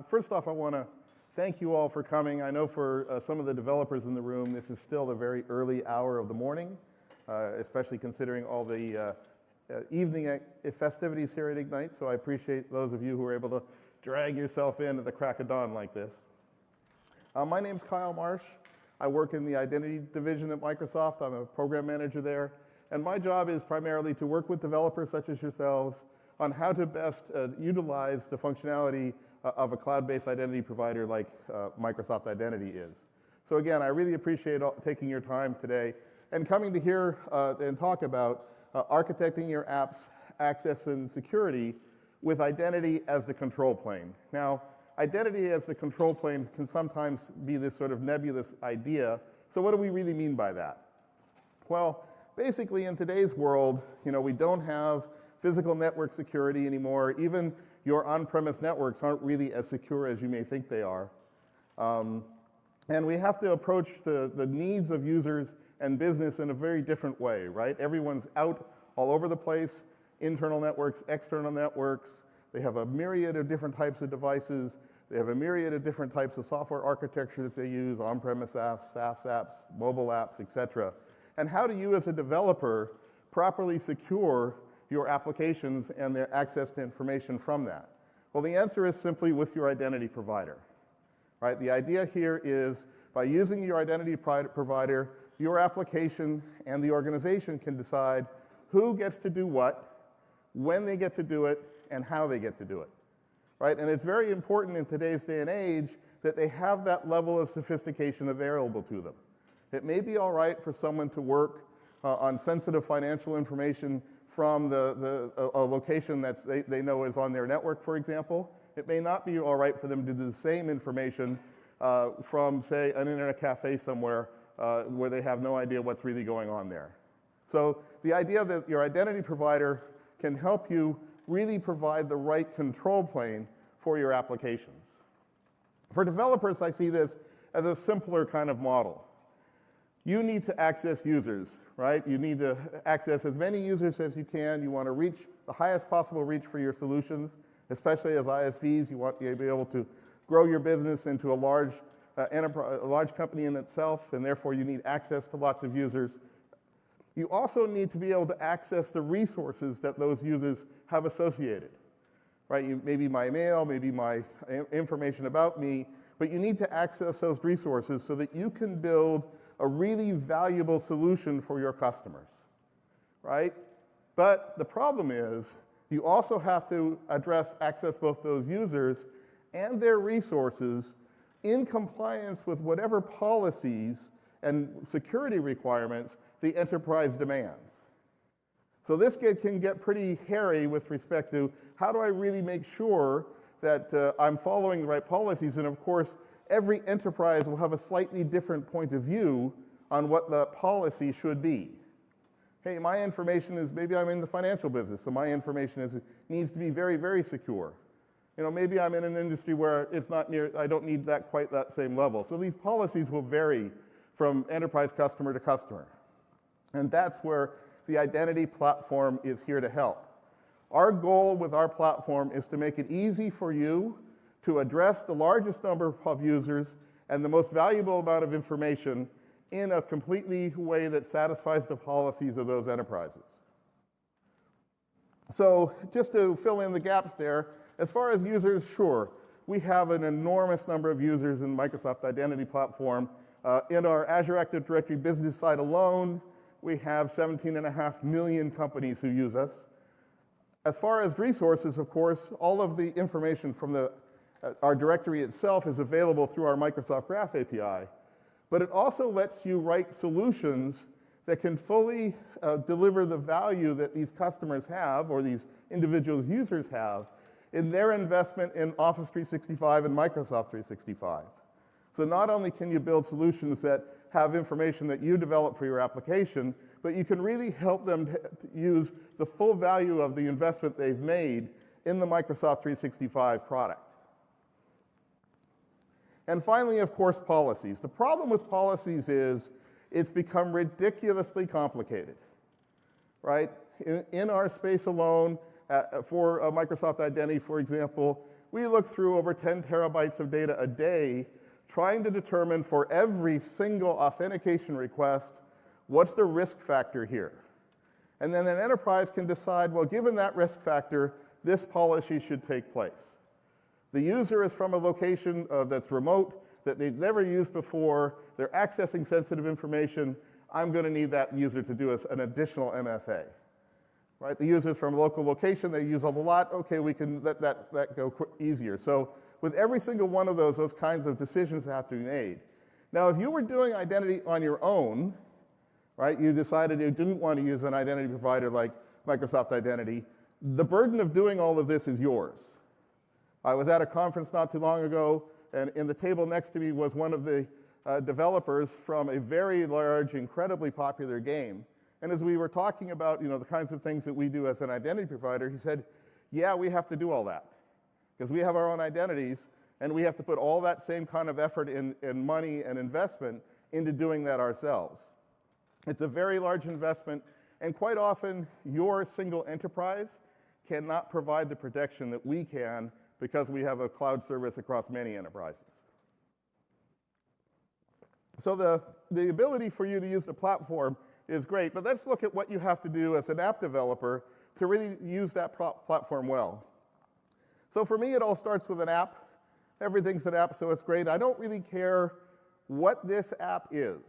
First off, I want to thank you all for coming. I know for some of the developers in the room, this is still a very early hour of the morning, especially considering all the evening festivities here at Ignite, so I appreciate those of you who are able to drag yourself in at the crack of dawn like this. My name's Kyle Marsh. I work in the Identity division at Microsoft. I'm a program manager there, and my job is primarily to work with developers such as yourselves on how to best utilize the functionality of a cloud-based identity provider like Microsoft Identity is. So again, I really appreciate taking your time today and coming to hear and talk about architecting your app's access and security with identity as the control plane. Now, identity as the control plane can sometimes be this sort of nebulous idea. So what do we really mean by that? Well, basically in today's world, we don't have physical network security anymore. Even your on-premise networks aren't really as secure as you may think they are. And we have to approach the needs of users and business in a very different way, right? Everyone's out all over the place, internal networks, external networks. They have a myriad of different types of devices. They have a myriad of different types of software architectures they use, on-premise apps, SaaS apps, mobile apps, etc. And how do you as a developer properly secure your applications and their access to information from that? Well, the answer is simply with your identity provider, right? The idea here is by using your identity provider, your application and the organization can decide who gets to do what, when they get to do it, and how they get to do it, right? And it's very important in today's day and age that they have that level of sophistication available to them. It may be all right for someone to work on sensitive financial information from a location that they know is on their network, for example. It may not be all right for them to do the same information from, say, an internet cafe somewhere where they have no idea what's really going on there. So the idea that your identity provider can help you really provide the right control plane for your applications. For developers, I see this as a simpler kind of model. You need to access users, right? You need to access as many users as you can. You want to reach the highest possible reach for your solutions, especially as ISVs. You want to be able to grow your business into a large enterprise, a large company in itself, and therefore you need access to lots of users. You also need to be able to access the resources that those users have associated, right? Maybe my email, maybe my information about me, but you need to access those resources so that you can build a really valuable solution for your customers, right? But the problem is you also have to access both those users and their resources in compliance with whatever policies and security requirements the enterprise demands. So this can get pretty hairy with respect to how do I really make sure that I'm following the right policies, and of course, every enterprise will have a slightly different point of view on what the policy should be. Hey, my information is, maybe I'm in the financial business, so my information needs to be very, very secure. Maybe I'm in an industry where it's not I don't need quite that same level. So these policies will vary from enterprise customer to customer. And that's where the identity platform is here to help. Our goal with our platform is to make it easy for you to address the largest number of users and the most valuable amount of information in a completely way that satisfies the policies of those enterprises. So just to fill in the gaps there, as far as users, sure, we have an enormous number of users in Microsoft Identity Platform. In our Azure Active Directory business side alone, we have 17.5 million companies who use us. As far as resources, of course, all of the information from our directory itself is available through our Microsoft Graph API, but it also lets you write solutions that can fully deliver the value that these customers have, or these individual users have, in their investment in Office 365 and Microsoft 365. So not only can you build solutions that have information that you develop for your application, but you can really help them to use the full value of the investment they've made in the Microsoft 365 product. And finally, of course, policies. The problem with policies is it's become ridiculously complicated, right? In our space alone, for Microsoft Identity, for example, we look through over 10 terabytes of data a day trying to determine for every single authentication request, what's the risk factor here? And then an enterprise can decide, well, given that risk factor, this policy should take place. The user is from a location that's remote, that they've never used before, they're accessing sensitive information, I'm going to need that user to do an additional MFA. Right? The user's from a local location, they use a lot, okay, we can let that go easier. So with every single one of those kinds of decisions have to be made. Now, if you were doing identity on your own, right, you decided you didn't want to use an identity provider like Microsoft Identity, the burden of doing all of this is yours. I was at a conference not too long ago, and in the table next to me was one of the developers from a very large, incredibly popular game. And as we were talking about, the kinds of things that we do as an identity provider, he said, yeah, we have to do all that. Because we have our own identities, and we have to put all that same kind of effort in money and investment into doing that ourselves. It's a very large investment, and quite often, your single enterprise cannot provide the protection that we can because we have a cloud service across many enterprises. So the ability for you to use the platform is great, but let's look at what you have to do as an app developer to really use that platform well. So for me, it all starts with an app. Everything's an app, so it's great. I don't really care what this app is.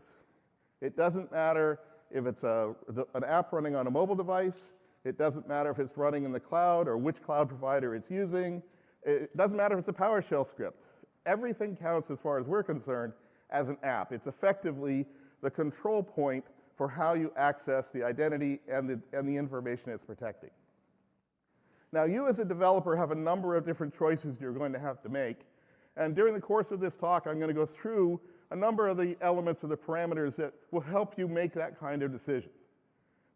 It doesn't matter if it's an app running on a mobile device. It doesn't matter if it's running in the cloud or which cloud provider it's using. It doesn't matter if it's a PowerShell script. Everything counts as far as we're concerned as an app. It's effectively the control point for how you access the identity and the information it's protecting. Now, you as a developer have a number of different choices you're going to have to make. And during the course of this talk, I'm going to go through a number of the elements or the parameters that will help you make that kind of decision.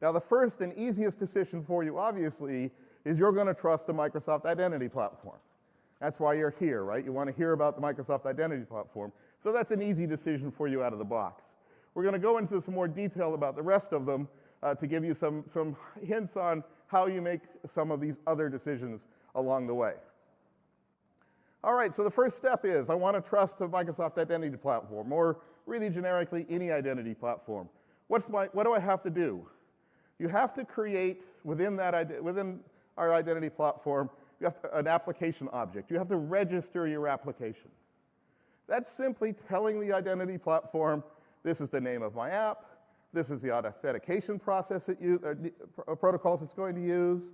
Now, the first and easiest decision for you, obviously, is you're going to trust the Microsoft Identity Platform. That's why you're here, right? You want to hear about the Microsoft Identity Platform. So that's an easy decision for you out of the box. We're going to go into some more detail about the rest of them to give you some hints on how you make some of these other decisions along the way. All right, so the first step is I want to trust the Microsoft Identity Platform, or really generically any identity platform. What do I have to do? You have to create within our identity platform, you have an application object. You have to register your application. That's simply telling the identity platform, this is the name of my app, this is the authentication process protocols it's going to use,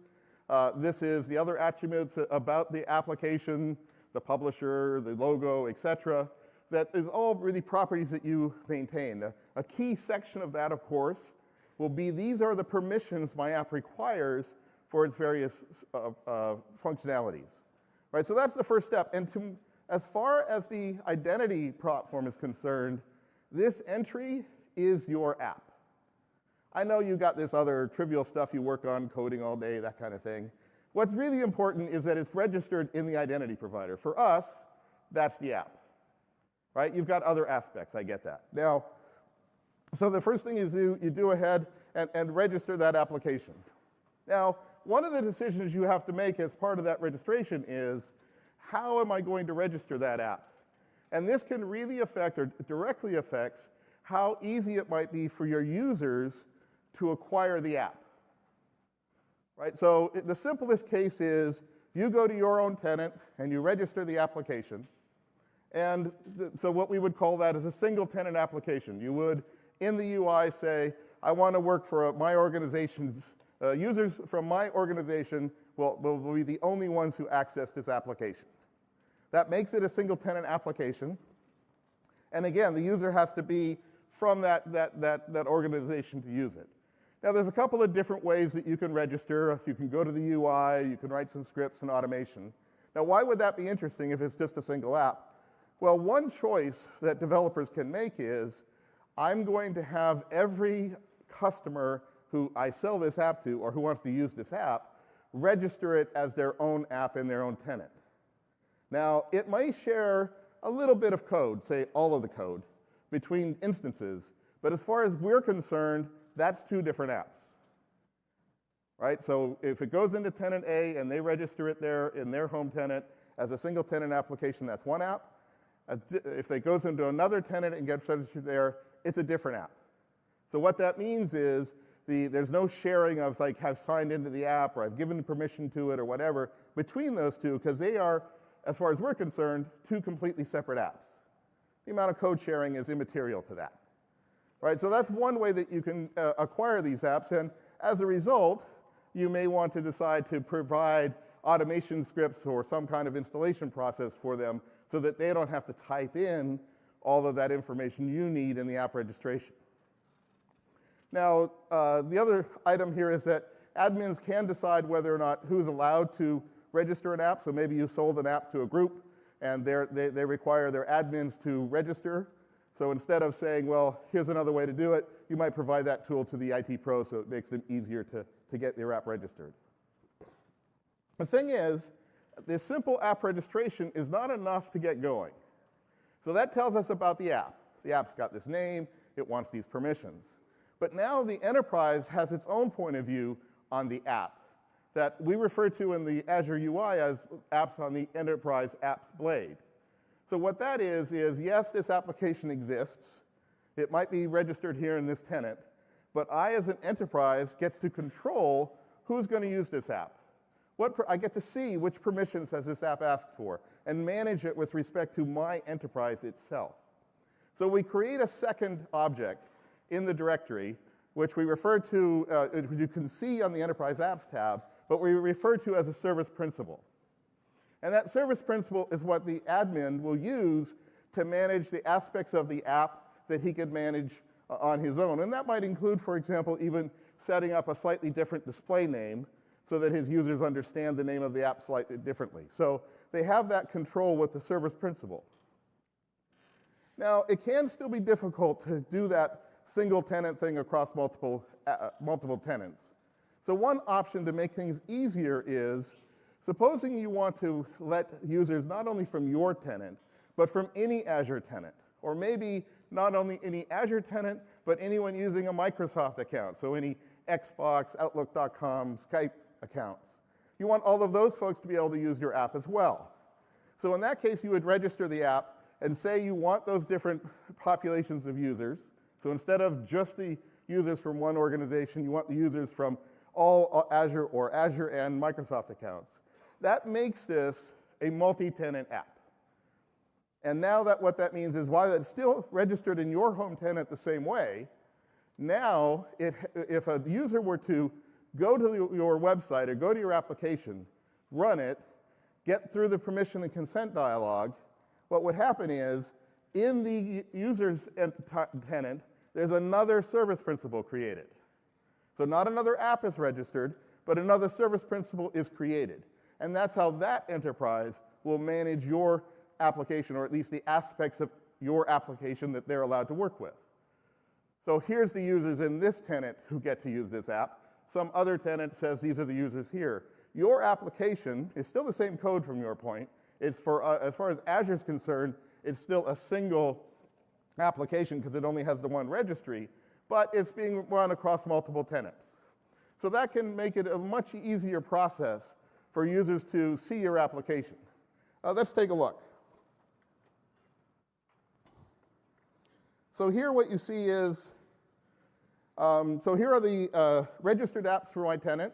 this is the other attributes about the application, the publisher, the logo, etc. That is all really properties that you maintain. A key section of that, of course, will be these are the permissions my app requires for its various functionalities. Right, so that's the first step. And as far as the identity platform is concerned, this entry is your app. I know you got this other trivial stuff you work on, coding all day, that kind of thing. What's really important is that it's registered in the identity provider. For us, that's the app. Right? You've got other aspects, I get that. Now, so the first thing you do ahead and register that application. Now, one of the decisions you have to make as part of that registration is, how am I going to register that app? And this can really affect or directly affects how easy it might be for your users to acquire the app. Right? So the simplest case is you go to your own tenant and you register the application. And so what we would call that is a single tenant application. You would, in the UI, say, I want to work for my organization's users from my organization will be the only ones who access this application. That makes it a single tenant application. And again, the user has to be from that organization to use it. Now, there's a couple of different ways that you can register. You can go to the UI, you can write some scripts and automation. Now, why would that be interesting if it's just a single app? Well, one choice that developers can make is, I'm going to have every customer who I sell this app to or who wants to use this app register it as their own app in their own tenant. Now, it may share a little bit of code, say all of the code, between instances. But as far as we're concerned, that's two different apps. Right? So if it goes into tenant A and they register it there in their home tenant, as a single tenant application, that's one app. If it goes into another tenant and gets registered there, it's a different app. So what that means is there's no sharing of like I've signed into the app or I've given permission to it or whatever between those two, because they are, as far as we're concerned, two completely separate apps. The amount of code sharing is immaterial to that. Right? So that's one way that you can acquire these apps, and as a result, you may want to decide to provide automation scripts or some kind of installation process for them so that they don't have to type in all of that information you need in the app registration. Now, the other item here is that admins can decide whether or not who's allowed to register an app. So maybe you sold an app to a group, and they require their admins to register. So instead of saying, well, here's another way to do it, you might provide that tool to the IT pro so it makes them easier to get their app registered. The thing is, this simple app registration is not enough to get going. So that tells us about the app. The app's got this name, it wants these permissions. But now the enterprise has its own point of view on the app that we refer to in the Azure UI as apps on the enterprise apps blade. So what that is yes, this application exists. It might be registered here in this tenant, but I as an enterprise gets to control who's going to use this app. I get to see which permissions has this app asked for and manage it with respect to my enterprise itself. So we create a second object in the directory, which we refer to, you can see on the Enterprise Apps tab, but we refer to as a service principal. And that service principal is what the admin will use to manage the aspects of the app that he could manage on his own. And that might include, for example, even setting up a slightly different display name so that his users understand the name of the app slightly differently. So they have that control with the service principal. Now, it can still be difficult to do that single tenant thing across multiple tenants. So one option to make things easier is, supposing you want to let users not only from your tenant, but from any Azure tenant, or maybe not only any Azure tenant, but anyone using a Microsoft account, so any Xbox, Outlook.com, Skype accounts. You want all of those folks to be able to use your app as well. So in that case, you would register the app and say you want those different populations of users. So instead of just the users from one organization, you want the users from all Azure or Azure and Microsoft accounts. That makes this a multi-tenant app. And now what that means is while it's still registered in your home tenant the same way, now if a user were to go to your website or go to your application, run it, get through the permission and consent dialog, what would happen is in the user's tenant, there's another service principal created. So not another app is registered, but another service principal is created. And that's how that enterprise will manage your application, or at least the aspects of your application that they're allowed to work with. So here's the users in this tenant who get to use this app. Some other tenant says these are the users here. Your application is still the same code from your point. It's for, as far as Azure is concerned, it's still a single application because it only has the one registry, but it's being run across multiple tenants. So that can make it a much easier process for users to see your application. Let's take a look. So here what you see is, so here are the registered apps for my tenant.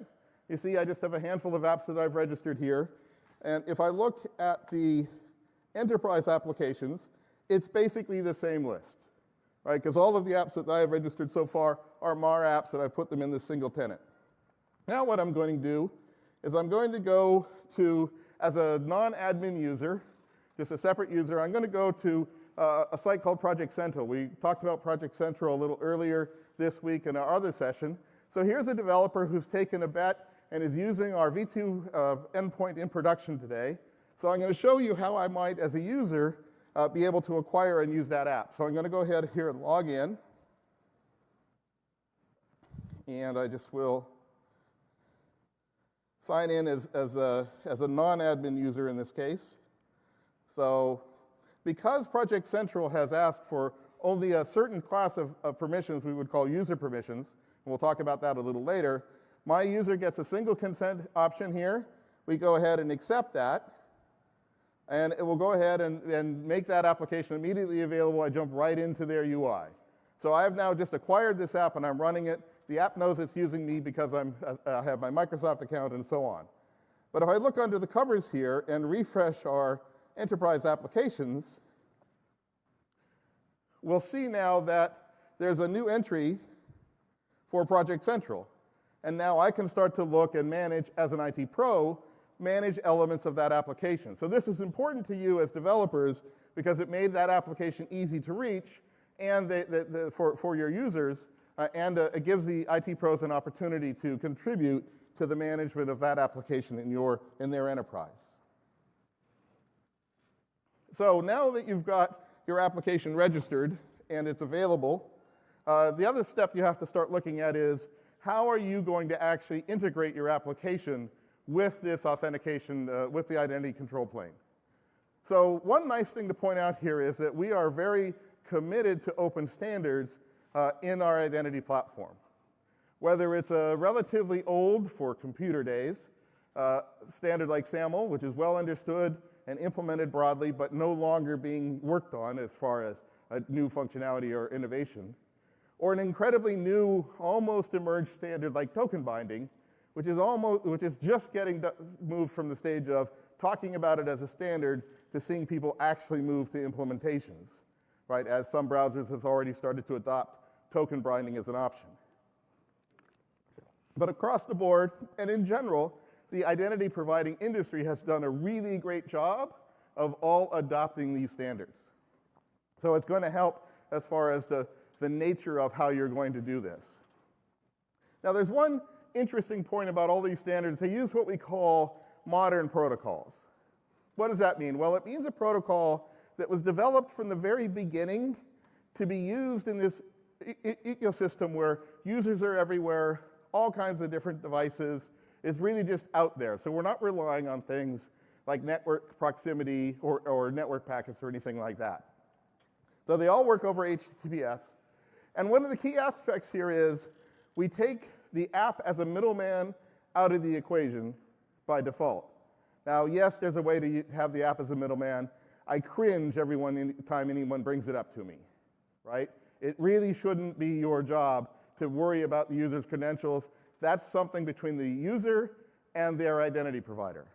You see I just have a handful of apps that I've registered here. And if I look at the enterprise applications, it's basically the same list, right? Because all of the apps that I have registered so far are MAR apps, and I've put them in this single tenant. Now what I'm going to do is I'm going to go to, as a non-admin user, just a separate user, I'm going to go to a site called Project Central. We talked about Project Central a little earlier this week in our other session. So here's a developer who's taken a bet and is using our V2 endpoint in production today. So I'm going to show you how I might, as a user, be able to acquire and use that app. So I'm going to go ahead here and log in. And I just will sign in as a non-admin user in this case. So because Project Central has asked for only a certain class of permissions we would call user permissions, and we'll talk about that a little later, my user gets a single consent option here. We go ahead and accept that. And it will go ahead and make that application immediately available. I jump right into their UI. So I have now just acquired this app and I'm running it. The app knows it's using me because I have my Microsoft account and so on. But if I look under the covers here and refresh our enterprise applications, we'll see now that there's a new entry for Project Central. And now I can start to look and manage, as an IT pro, manage elements of that application. So this is important to you as developers because it made that application easy to reach and for your users, and it gives the IT pros an opportunity to contribute to the management of that application in their enterprise. So now that you've got your application registered and it's available, the other step you have to start looking at is how are you going to actually integrate your application with this authentication, with the identity control plane. So one nice thing to point out here is that we are very committed to open standards in our identity platform. Whether it's a relatively old, for computer days, standard like SAML, which is well understood and implemented broadly, but no longer being worked on as far as a new functionality or innovation, or an incredibly new, almost emerged standard like token binding, which is just getting moved from the stage of talking about it as a standard to seeing people actually move to implementations, right? As some browsers have already started to adopt token binding as an option. But across the board, and in general, the identity providing industry has done a really great job of all adopting these standards. So it's going to help as far as the nature of how you're going to do this. Now there's one interesting point about all these standards. They use what we call modern protocols. What does that mean? Well, it means a protocol that was developed from the very beginning to be used in this ecosystem where users are everywhere, all kinds of different devices. It's really just out there. So we're not relying on things like network proximity or network packets or anything like that. So they all work over HTTPS. And one of the key aspects here is we take the app as a middleman out of the equation by default. Now, yes, there's a way to have the app as a middleman. I cringe every time anyone brings it up to me, right? It really shouldn't be your job to worry about the user's credentials. That's something between the user and their identity provider.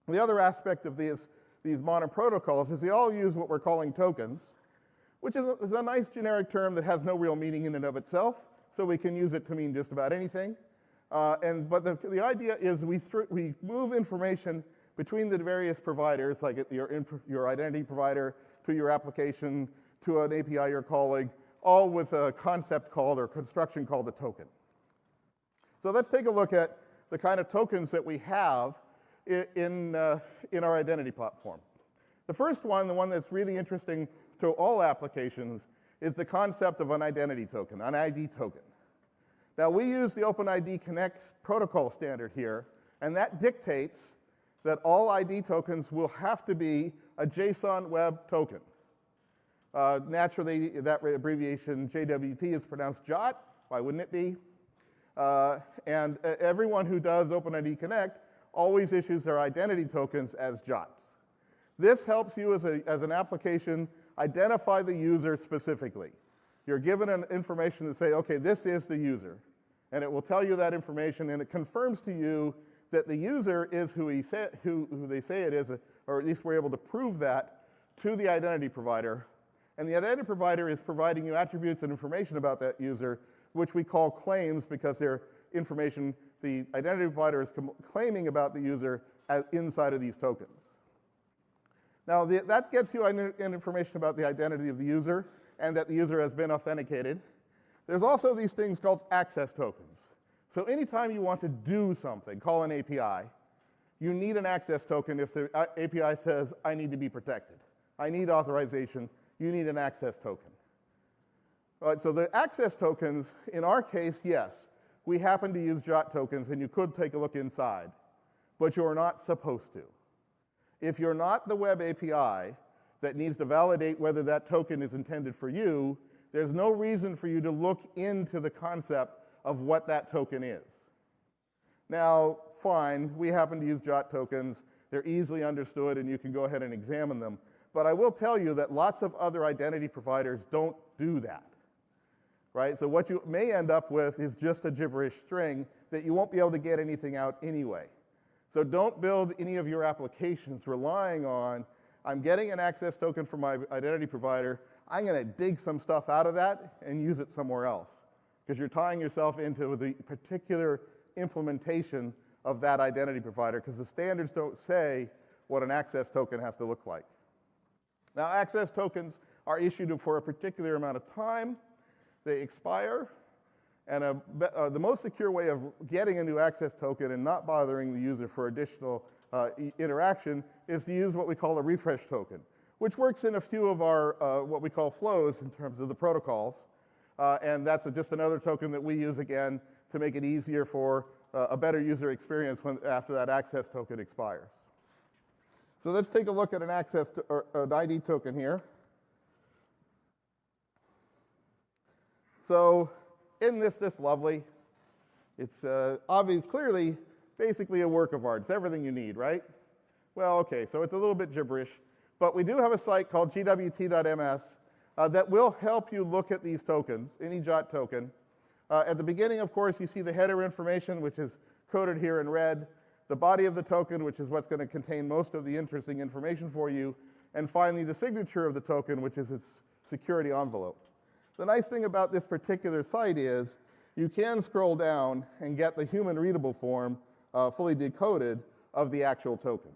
The other aspect of these modern protocols is they all use what we're calling tokens, which is a nice generic term that has no real meaning in and of itself, so we can use it to mean just about anything. But the idea is we move information between the various providers, like your identity provider, to your application, to an API you're calling, all with a concept called or construction called a token. So let's take a look at the kind of tokens that we have in our identity platform. The first one, the one that's really interesting to all applications, is the concept of an identity token, an ID token. Now, we use the OpenID Connect protocol standard here, and that dictates that all ID tokens will have to be a JSON web token. Naturally, that abbreviation JWT is pronounced JOT. Why wouldn't it be? And everyone who does OpenID Connect always issues their identity tokens as JOTs. This helps you as an application identify the user specifically. You're given an information to say, okay, this is the user. And it will tell you that information, and it confirms to you that the user is who they say it is, or at least we're able to prove that to the identity provider. And the identity provider is providing you attributes and information about that user, which we call claims because they're information the identity provider is claiming about the user inside of these tokens. Now, that gets you information about the identity of the user and that the user has been authenticated. There's also these things called access tokens. So anytime you want to do something, call an API, you need an access token if the API says, I need to be protected. I need authorization. You need an access token. All right, so the access tokens, in our case, yes, we happen to use JOT tokens, and you could take a look inside, but you're not supposed to. If you're not the web API that needs to validate whether that token is intended for you, there's no reason for you to look into the concept of what that token is. Now, fine, we happen to use JOT tokens. They're easily understood, and you can go ahead and examine them. But I will tell you that lots of other identity providers don't do that, right? So what you may end up with is just a gibberish string that you won't be able to get anything out anyway. So don't build any of your applications relying on, I'm getting an access token from my identity provider, I'm going to dig some stuff out of that and use it somewhere else, because you're tying yourself into the particular implementation of that identity provider, because the standards don't say what an access token has to look like. Now, access tokens are issued for a particular amount of time. They expire, and the most secure way of getting a new access token and not bothering the user for additional interaction is to use what we call a refresh token, which works in a few of our what we call flows in terms of the protocols. And that's just another token that we use again to make it easier for a better user experience after that access token expires. So let's take a look at an an ID token here. So isn't this just lovely? It's clearly, basically a work of art. It's everything you need, right? Well, okay, so it's a little bit gibberish, but we do have a site called gwt.ms that will help you look at these tokens, any JOT token. At the beginning, of course, you see the header information, which is coded here in red, the body of the token, which is what's going to contain most of the interesting information for you, and finally the signature of the token, which is its security envelope. The nice thing about this particular site is you can scroll down and get the human readable form fully decoded of the actual token.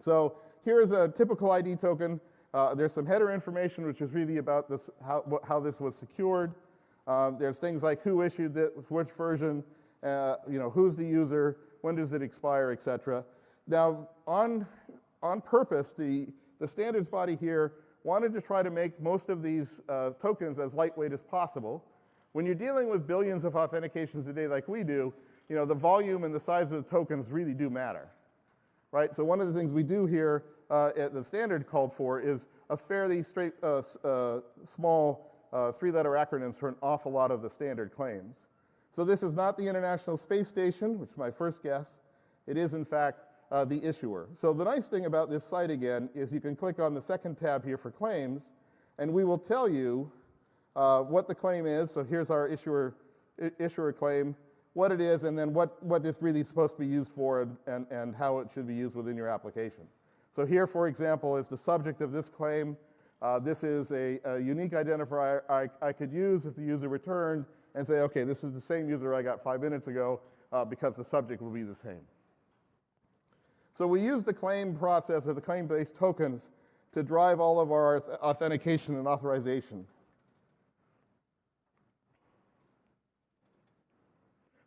So here's a typical ID token. There's some header information, which is really about this, how this was secured. There's things like who issued it, which version, who's the user, when does it expire, etc. Now, on purpose, the standards body here wanted to try to make most of these tokens as lightweight as possible. When you're dealing with billions of authentications a day like we do, the volume and the size of the tokens really do matter, right? So one of the things we do here at the standard called for is a fairly small three-letter acronyms for an awful lot of the standard claims. So this is not the International Space Station, which is my first guess. It is, in fact, the issuer. So the nice thing about this site, again, is you can click on the second tab here for claims, and we will tell you what the claim is. So here's our issuer claim, what it is, and then what it's really supposed to be used for and how it should be used within your application. So here, for example, is the subject of this claim. This is a unique identifier I could use if the user returned and say, okay, this is the same user I got 5 minutes ago because the subject will be the same. So we use the claim process or the claim-based tokens to drive all of our authentication and authorization.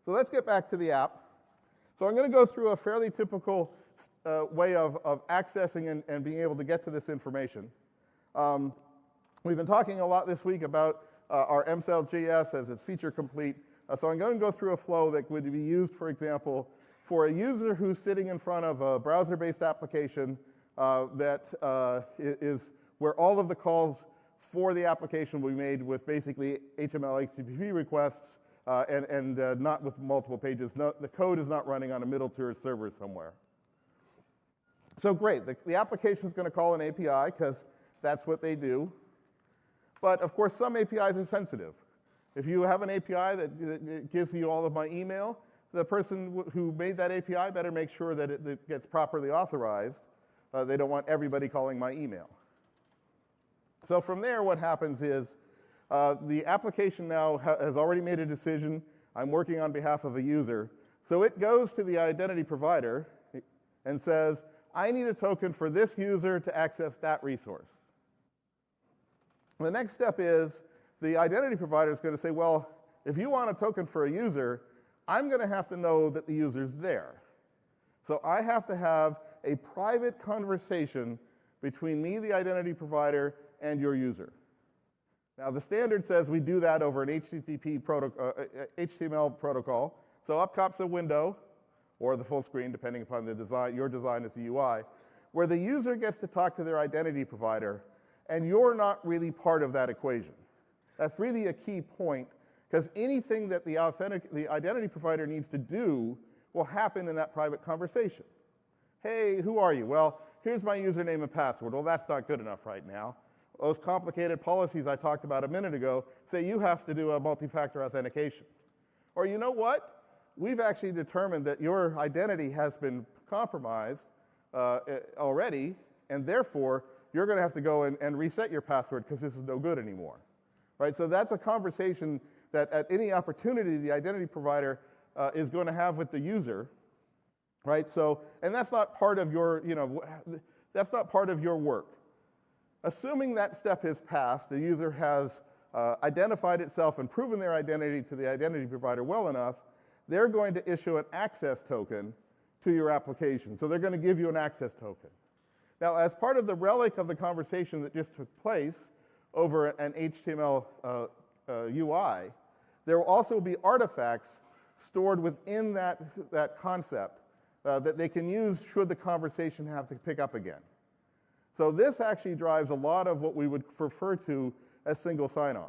So let's get back to the app. So I'm going to go through a fairly typical way of accessing and being able to get to this information. We've been talking a lot this week about our MCell.js as its feature complete. So I'm going to go through a flow that would be used, for example, for a user who's sitting in front of a browser-based application that is where all of the calls for the application will be made with basically HTML, HTTP requests and not with multiple pages. No, the code is not running on a middle-tier server somewhere. So great, the application is going to call an API because that's what they do. But of course, some APIs are sensitive. If you have an API that gives you all of my email, the person who made that API better make sure that it gets properly authorized. They don't want everybody calling my email. So from there, what happens is the application now has already made a decision. I'm working on behalf of a user. So it goes to the identity provider and says, I need a token for this user to access that resource. The next step is the identity provider is going to say, well, if you want a token for a user, I'm going to have to know that the user's there. So I have to have a private conversation between me, the identity provider, and your user. Now, the standard says we do that over an HTML protocol. So up pops a window, or the full screen, depending upon the design, your design as the UI, where the user gets to talk to their identity provider, and you're not really part of that equation. That's really a key point, because anything that the identity provider needs to do will happen in that private conversation. Hey, who are you? Well, here's my username and password. Well, that's not good enough right now. Those complicated policies I talked about a minute ago say you have to do a multi-factor authentication. Or you know what? We've actually determined that your identity has been compromised already, and therefore you're going to have to go and reset your password because this is no good anymore. Right? So that's a conversation that at any opportunity the identity provider is going to have with the user. Right? So, and that's not part of your, that's not part of your work. Assuming that step has passed, the user has identified itself and proven their identity to the identity provider well enough, they're going to issue an access token to your application. So they're going to give you an access token. Now, as part of the relic of the conversation that just took place over an HTML UI, there will also be artifacts stored within that concept that they can use should the conversation have to pick up again. So this actually drives a lot of what we would refer to as single sign-on.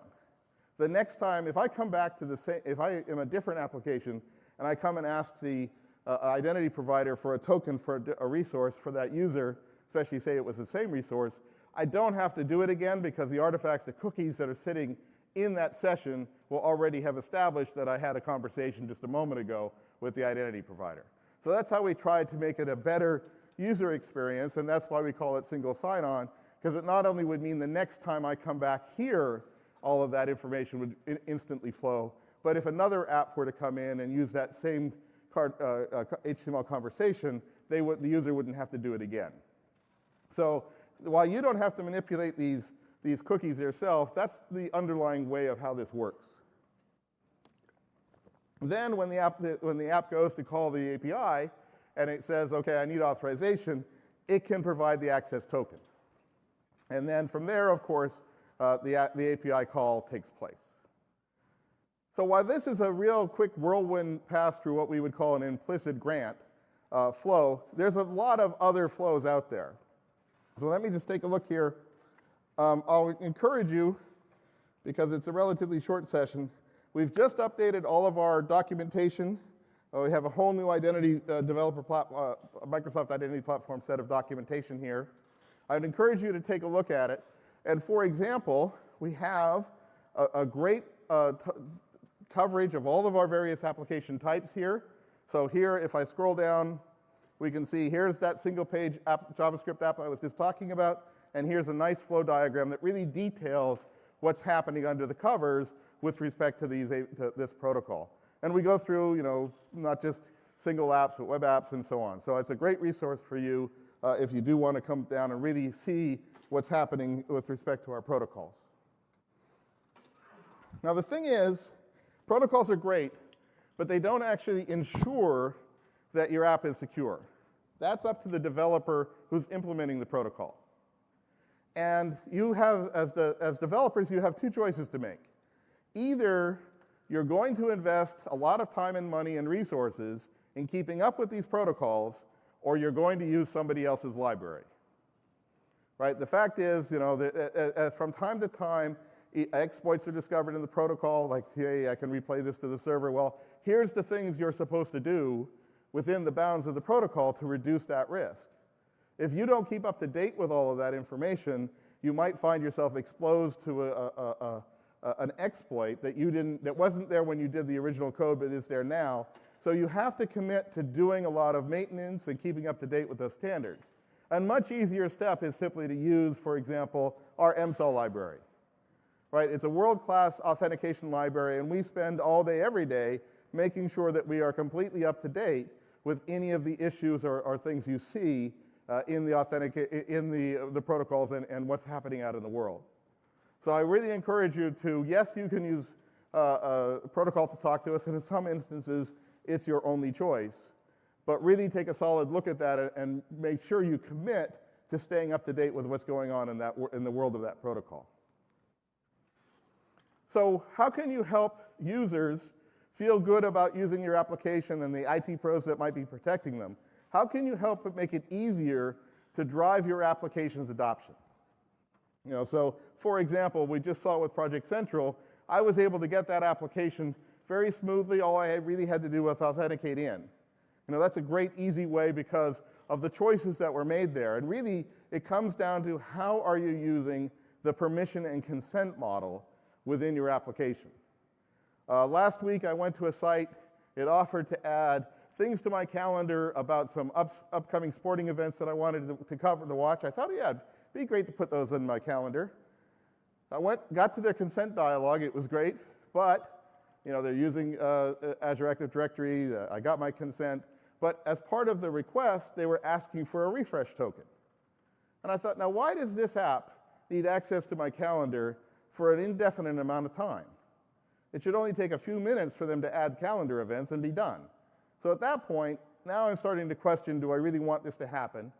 The next time, if I come back to the same, if I am a different application and I come and ask the identity provider for a token for a resource for that user, especially say it was the same resource, I don't have to do it again because the artifacts, the cookies that are sitting in that session will already have established that I had a conversation just a moment ago with the identity provider. So that's how we tried to make it a better user experience, and that's why we call it single sign-on, because it not only would mean the next time I come back here, all of that information would instantly flow, but if another app were to come in and use that same HTML conversation, the user wouldn't have to do it again. So while you don't have to manipulate these cookies yourself, that's the underlying way of how this works. Then when the app goes to call the API, and it says, okay, I need authorization, it can provide the access token. And then from there, of course, the API call takes place. So while this is a real quick whirlwind pass through what we would call an implicit grant flow, there's a lot of other flows out there. So let me just take a look here. I'll encourage you, because it's a relatively short session, we've just updated all of our documentation. We have a whole new identity developer Microsoft Identity Platform set of documentation here. I'd encourage you to take a look at it. And for example, we have a great coverage of all of our various application types here. So here, if I scroll down, we can see here's that single-page JavaScript app I was just talking about, and here's a nice flow diagram that really details what's happening under the covers with respect to this protocol. And we go through, not just single apps, but web apps and so on. So it's a great resource for you if you do want to come down and really see what's happening with respect to our protocols. Now the thing is, protocols are great, but they don't actually ensure that your app is secure. That's up to the developer who's implementing the protocol. And you have, as developers, you have two choices to make. Either you're going to invest a lot of time and money and resources in keeping up with these protocols, or you're going to use somebody else's library. Right? The fact is, from time to time, exploits are discovered in the protocol, like, hey, I can replay this to the server. Well, here's the things you're supposed to do within the bounds of the protocol to reduce that risk. If you don't keep up to date with all of that information, you might find yourself exposed to an exploit that wasn't there when you did the original code, but is there now. So you have to commit to doing a lot of maintenance and keeping up to date with those standards. A much easier step is simply to use, for example, our MSOL library. Right? It's a world-class authentication library, and we spend all day, every day, making sure that we are completely up to date with any of the issues or things you see in the protocols and what's happening out in the world. So I really encourage you to, yes, you can use a protocol to talk to us, and in some instances, it's your only choice. But really take a solid look at that and make sure you commit to staying up to date with what's going on in the world of that protocol. So how can you help users feel good about using your application and the IT pros that might be protecting them? How can you help make it easier to drive your application's adoption? So for example, we just saw with Project Central, I was able to get that application very smoothly. All I really had to do was authenticate in. That's a great, easy way because of the choices that were made there. And really, it comes down to how are you using the permission and consent model within your application. Last week, I went to a site. It offered to add things to my calendar about some upcoming sporting events that I wanted to watch. I thought, yeah, it'd be great to put those in my calendar. I got to their consent dialog. It was great, but they're using Azure Active Directory. I got my consent, but as part of the request, they were asking for a refresh token. And I thought, now why does this app need access to my calendar for an indefinite amount of time? It should only take a few minutes for them to add calendar events and be done. So at that point, now I'm starting to question, do I really want this to happen?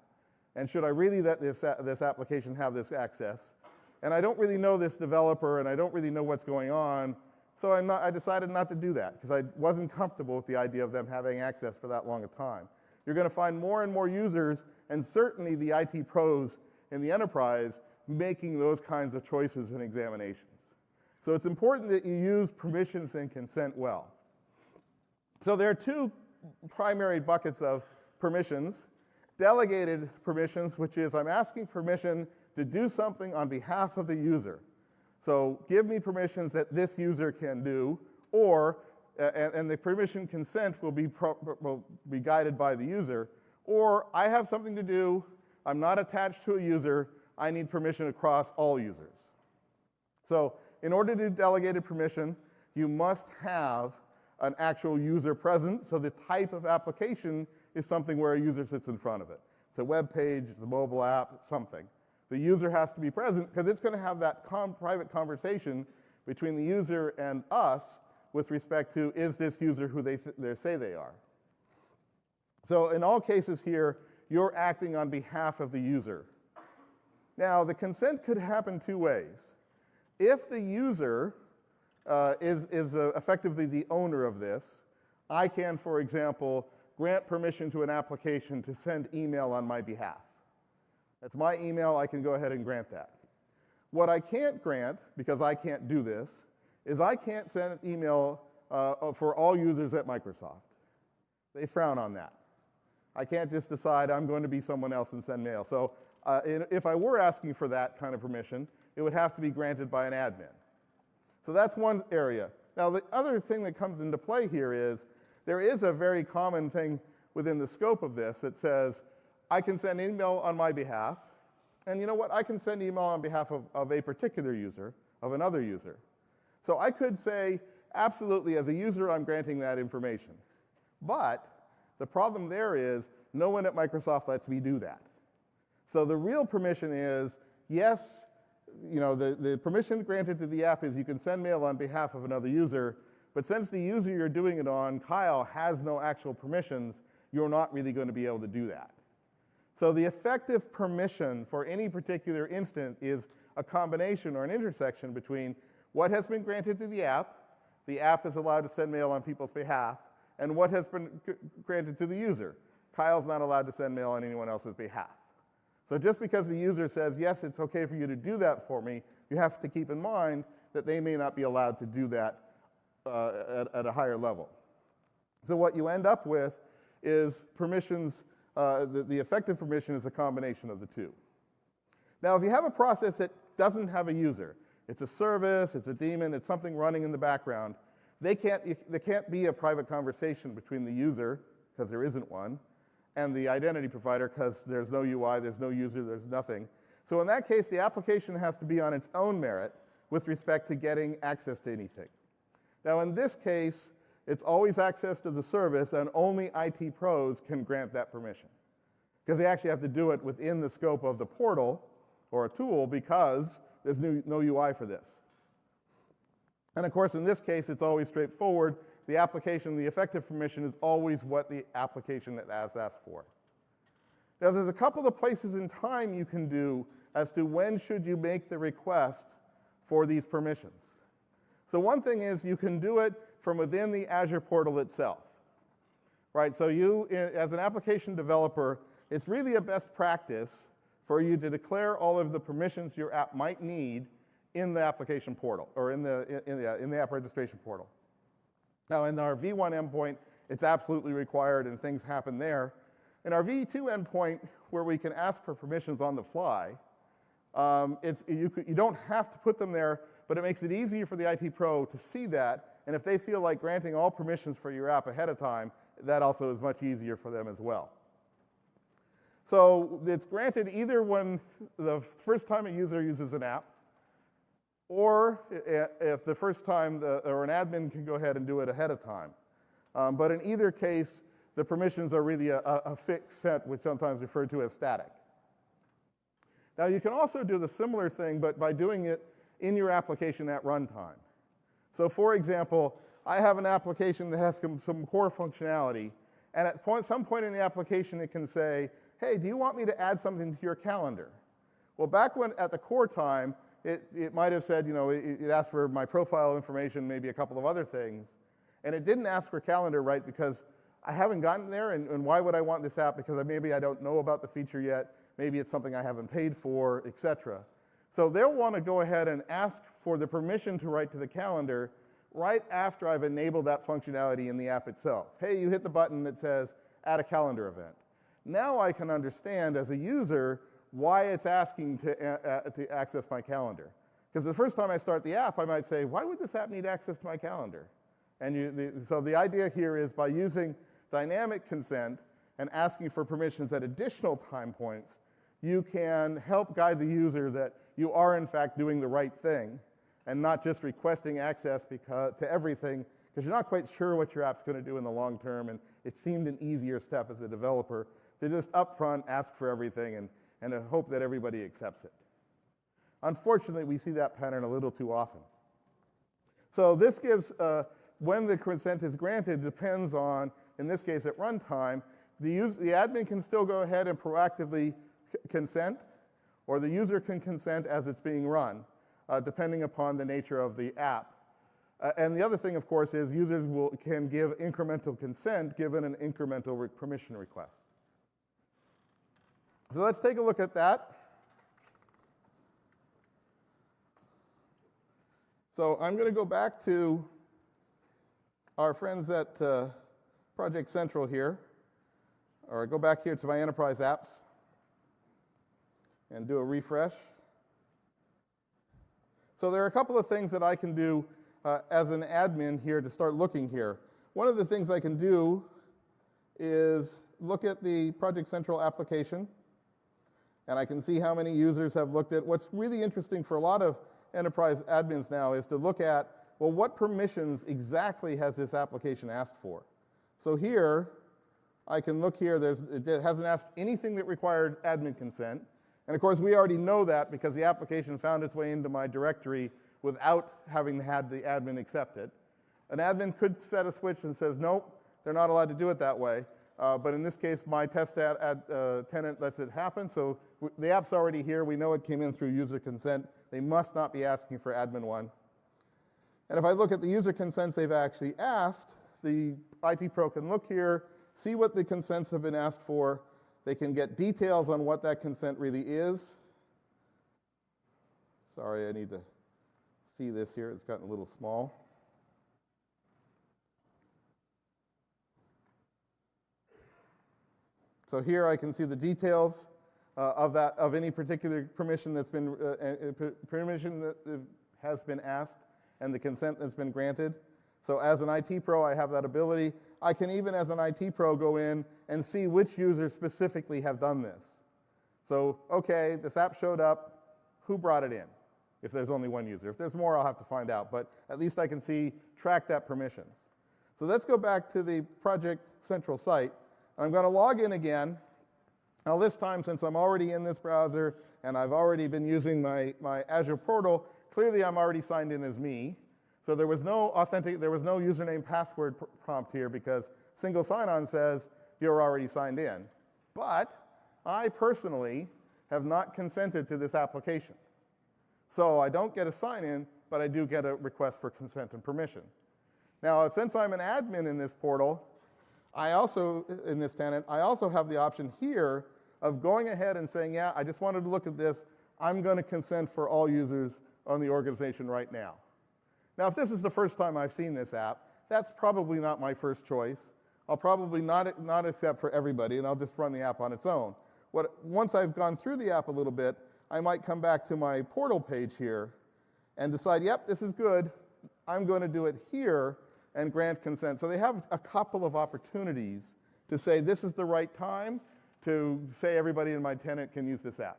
And should I really let this application have this access? And I don't really know this developer, and I don't really know what's going on, so I decided not to do that, because I wasn't comfortable with the idea of them having access for that long a time. You're going to find more and more users, and certainly the IT pros in the enterprise, making those kinds of choices and examinations. So it's important that you use permissions and consent well. So there are two primary buckets of permissions. Delegated permissions, which is I'm asking permission to do something on behalf of the user. So give me permissions that this user can do, or, and the permission consent will be guided by the user, or I have something to do, I'm not attached to a user, I need permission across all users. So in order to do delegated permission, you must have an actual user present, so the type of application is something where a user sits in front of it. It's a web page, it's a mobile app, something. The user has to be present because it's going to have that private conversation between the user and us with respect to, is this user who they say they are? So in all cases here, you're acting on behalf of the user. Now, the consent could happen two ways. If the user is effectively the owner of this, I can, for example, grant permission to an application to send email on my behalf. That's my email, I can go ahead and grant that. What I can't grant, because I can't do this, is I can't send an email for all users at Microsoft. They frown on that. I can't just decide I'm going to be someone else and send mail. So if I were asking for that kind of permission, it would have to be granted by an admin. So that's one area. Now, the other thing that comes into play here is there is a very common thing within the scope of this that says, I can send email on my behalf, and you know what? I can send email on behalf of a particular user, of another user. So I could say, absolutely, as a user, I'm granting that information. But the problem there is no one at Microsoft lets me do that. So the real permission is, yes, the permission granted to the app is you can send mail on behalf of another user, but since the user you're doing it on, Kyle, has no actual permissions, you're not really going to be able to do that. So the effective permission for any particular instance is a combination or an intersection between what has been granted to the app is allowed to send mail on people's behalf, and what has been granted to the user. Kyle's not allowed to send mail on anyone else's behalf. So just because the user says, yes, it's okay for you to do that for me, you have to keep in mind that they may not be allowed to do that at a higher level. So what you end up with is permissions, the effective permission is a combination of the two. Now, if you have a process that doesn't have a user, it's a service, it's a daemon, it's something running in the background, there can't be a private conversation between the user, because there isn't one, and the identity provider, because there's no UI, there's no user, there's nothing. So in that case, the application has to be on its own merit with respect to getting access to anything. Now in this case, it's always access to the service, and only IT pros can grant that permission, because they actually have to do it within the scope of the portal or a tool, because there's no UI for this. And of course, in this case, it's always straightforward. The application, the effective permission is always what the application has asked for. Now, there's a couple of places in time you can do as to when should you make the request for these permissions. So one thing is you can do it from within the Azure portal itself, right? So you, as an application developer, it's really a best practice for you to declare all of the permissions your app might need in the application portal, or in the app registration portal. Now, in our V1 endpoint, it's absolutely required, and things happen there. In our V2 endpoint, where we can ask for permissions on the fly, you don't have to put them there, but it makes it easier for the IT pro to see that, and if they feel like granting all permissions for your app ahead of time, that also is much easier for them as well. So it's granted either when the first time a user uses an app, or if the first time or an admin can go ahead and do it ahead of time. But in either case, the permissions are really a fixed set, which sometimes referred to as static. Now you can also do the similar thing, but by doing it in your application at runtime. So for example, I have an application that has some core functionality, and at some point in the application it can say, hey, do you want me to add something to your calendar? Well, back when at the core time, it might have said, it asked for my profile information, maybe a couple of other things, and it didn't ask for calendar, right, because I haven't gotten there, and why would I want this app? Because maybe I don't know about the feature yet, maybe it's something I haven't paid for, etc. So they'll want to go ahead and ask for the permission to write to the calendar right after I've enabled that functionality in the app itself. Hey, you hit the button that says add a calendar event. Now I can understand as a user why it's asking to access my calendar. Because the first time I start the app, I might say, why would this app need access to my calendar? And so the idea here is by using dynamic consent and asking for permissions at additional time points, you can help guide the user that you are in fact doing the right thing and not just requesting access to everything because you're not quite sure what your app's going to do in the long term, and it seemed an easier step as a developer to just upfront ask for everything and hope that everybody accepts it. Unfortunately, we see that pattern a little too often. So this gives, when the consent is granted, depends on, in this case at runtime, the admin can still go ahead and proactively consent, or the user can consent as it's being run, depending upon the nature of the app. And the other thing, of course, is users can give incremental consent given an incremental permission request. So let's take a look at that. So I'm going to go back to our friends at Project Central here, or go back here to my enterprise apps and do a refresh. So there are a couple of things that I can do as an admin here to start looking here. One of the things I can do is look at the Project Central application, and I can see how many users have looked at. What's really interesting for a lot of enterprise admins now is to look at, well, what permissions exactly has this application asked for? So here, I can look here, it hasn't asked anything that required admin consent. And of course, we already know that because the application found its way into my directory without having had the admin accept it. An admin could set a switch and says, nope, they're not allowed to do it that way. But in this case, my test tenant lets it happen. So the app's already here. We know it came in through user consent. They must not be asking for admin 1. And if I look at the user consents they've actually asked, the IT pro can look here, see what the consents have been asked for. They can get details on what that consent really is. Sorry, I need to see this here. It's gotten a little small. So here I can see the details of any particular permission that's been permission that has been asked and the consent that's been granted. So as an IT pro, I have that ability. I can even, as an IT pro, go in and see which users specifically have done this. So, okay, this app showed up. Who brought it in? If there's only one user. If there's more, I'll have to find out. But at least I can track that permissions. So let's go back to the Project Central site. I'm going to log in again. Now this time, since I'm already in this browser and I've already been using my Azure portal, clearly I'm already signed in as me. So there was no username password prompt here because single sign-on says you're already signed in. But I personally have not consented to this application. So I don't get a sign-in, but I do get a request for consent and permission. Now, since I'm an admin in this portal, in this tenant, I also have the option here of going ahead and saying, yeah, I just wanted to look at this. I'm going to consent for all users on the organization right now. Now, if this is the first time I've seen this app, that's probably not my first choice. I'll probably not accept for everybody, and I'll just run the app on its own. Once I've gone through the app a little bit, I might come back to my portal page here and decide, yep, this is good. I'm going to do it here and grant consent. So they have a couple of opportunities to say this is the right time to say everybody in my tenant can use this app.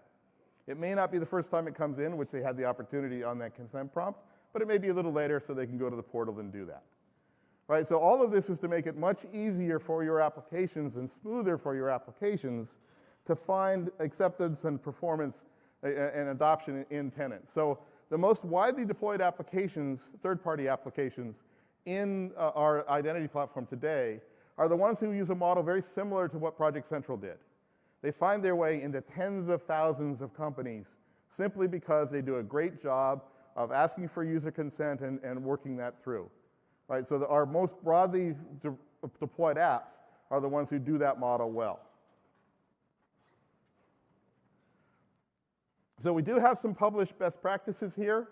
It may not be the first time it comes in, which they had the opportunity on that consent prompt, but it may be a little later so they can go to the portal and do that. Right? So all of this is to make it much easier for your applications and smoother for your applications to find acceptance and performance and adoption in tenants. So the most widely deployed applications, third-party applications, in our identity platform today are the ones who use a model very similar to what Project Central did. They find their way into tens of thousands of companies simply because they do a great job of asking for user consent and working that through. Right? So our most broadly deployed apps are the ones who do that model well. So we do have some published best practices here.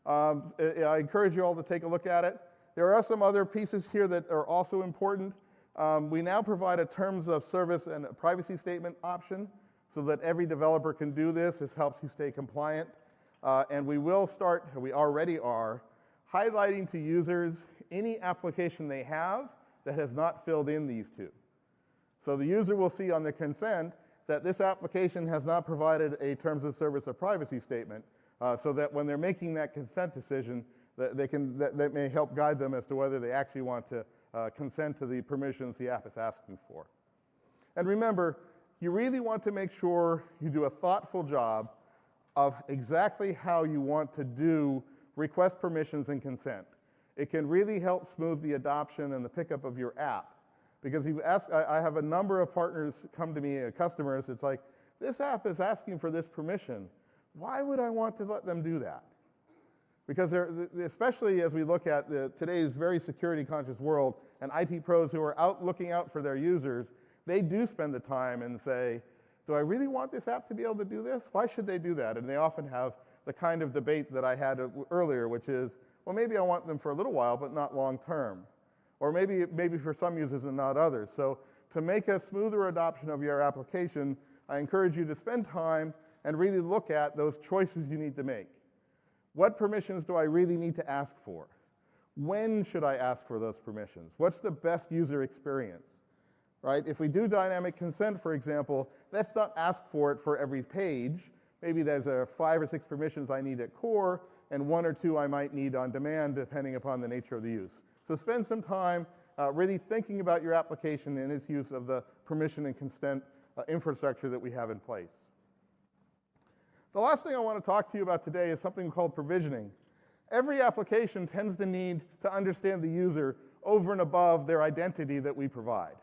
I encourage you all to take a look at it. There are some other pieces here that are also important. We now provide a terms of service and a privacy statement option so that every developer can do this. This helps you stay compliant. And we will start, we already are, highlighting to users any application they have that has not filled in these two. So the user will see on the consent that this application has not provided a terms of service or privacy statement, so that when they're making that consent decision, that may help guide them as to whether they actually want to consent to the permissions the app is asking for. And remember, you really want to make sure you do a thoughtful job of exactly how you want to do request permissions and consent. It can really help smooth the adoption and the pickup of your app. Because I have a number of partners come to me, customers, it's like, this app is asking for this permission. Why would I want to let them do that? Because especially as we look at today's very security conscious world, and IT pros who are looking out for their users, they do spend the time and say, do I really want this app to be able to do this? Why should they do that? And they often have the kind of debate that I had earlier, which is, well, maybe I want them for a little while, but not long term. Or maybe for some users and not others. So to make a smoother adoption of your application, I encourage you to spend time and really look at those choices you need to make. What permissions do I really need to ask for? When should I ask for those permissions? What's the best user experience? Right? If we do dynamic consent, for example, let's not ask for it for every page. Maybe there's 5 or 6 permissions I need at core, and 1 or 2 I might need on demand, depending upon the nature of the use. So spend some time really thinking about your application and its use of the permission and consent infrastructure that we have in place. The last thing I want to talk to you about today is something called provisioning. Every application tends to need to understand the user over and above their identity that we provide.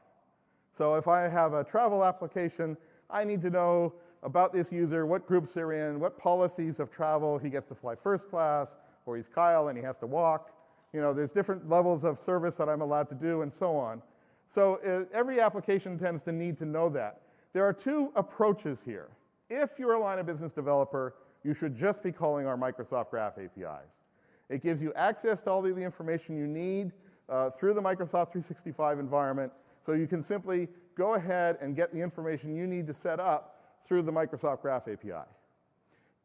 So if I have a travel application, I need to know about this user, what groups they're in, what policies of travel. He gets to fly first class, or he's Kyle and he has to walk. You know, there's different levels of service that I'm allowed to do and so on. So every application tends to need to know that. There are 2 approaches here. If you're a line of business developer, you should just be calling our Microsoft Graph APIs. It gives you access to all of the information you need through the Microsoft 365 environment, so you can simply go ahead and get the information you need to set up through the Microsoft Graph API.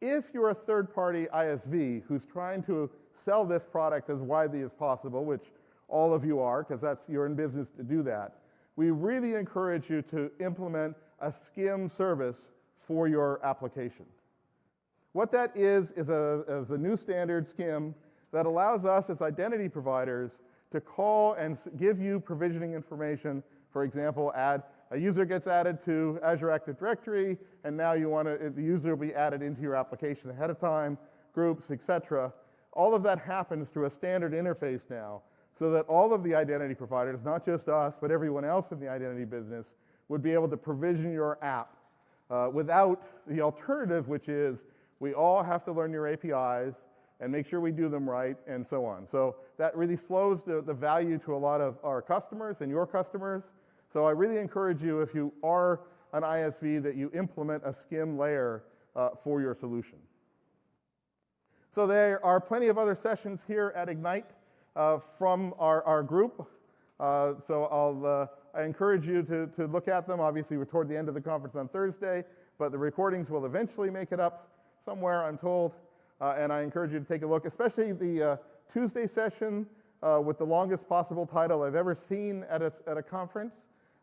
If you're a third-party ISV who's trying to sell this product as widely as possible, which all of you are, because you're in business to do that, we really encourage you to implement a SCIM service for your application. What that is a new standard SCIM that allows us as identity providers to call and give you provisioning information. For example, a user gets added to Azure Active Directory, and now the user will be added into your application ahead of time, groups, etc. All of that happens through a standard interface now, so that all of the identity providers, not just us, but everyone else in the identity business, would be able to provision your app without the alternative, which is we all have to learn your APIs and make sure we do them right, and so on. So that really slows the value to a lot of our customers and your customers. So I really encourage you, if you are an ISV, that you implement a SCIM layer for your solution. So there are plenty of other sessions here at Ignite from our group. So I encourage you to look at them. Obviously, we're toward the end of the conference on Thursday, but the recordings will eventually make it up somewhere, I'm told. And I encourage you to take a look, especially the Tuesday session with the longest possible title I've ever seen at a conference.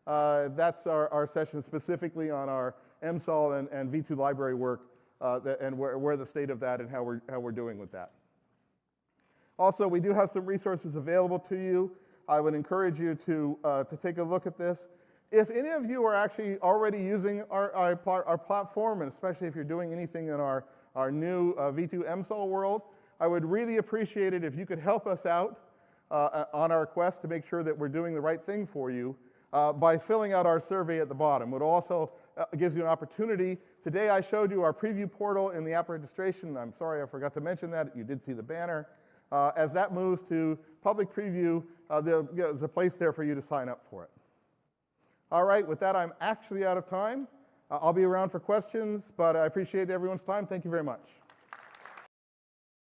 That's our session specifically on our MSOL and V2 library work and where the state of that and how we're doing with that. Also, we do have some resources available to you. I would encourage you to take a look at this. If any of you are actually already using our platform, and especially if you're doing anything in our new V2 MSOL world, I would really appreciate it if you could help us out on our quest to make sure that we're doing the right thing for you by filling out our survey at the bottom. It also gives you an opportunity. Today I showed you our preview portal in the app registration. I'm sorry I forgot to mention that. You did see the banner. As that moves to public preview, there's a place there for you to sign up for it. All right, with that, I'm actually out of time. I'll be around for questions, but I appreciate everyone's time. Thank you very much.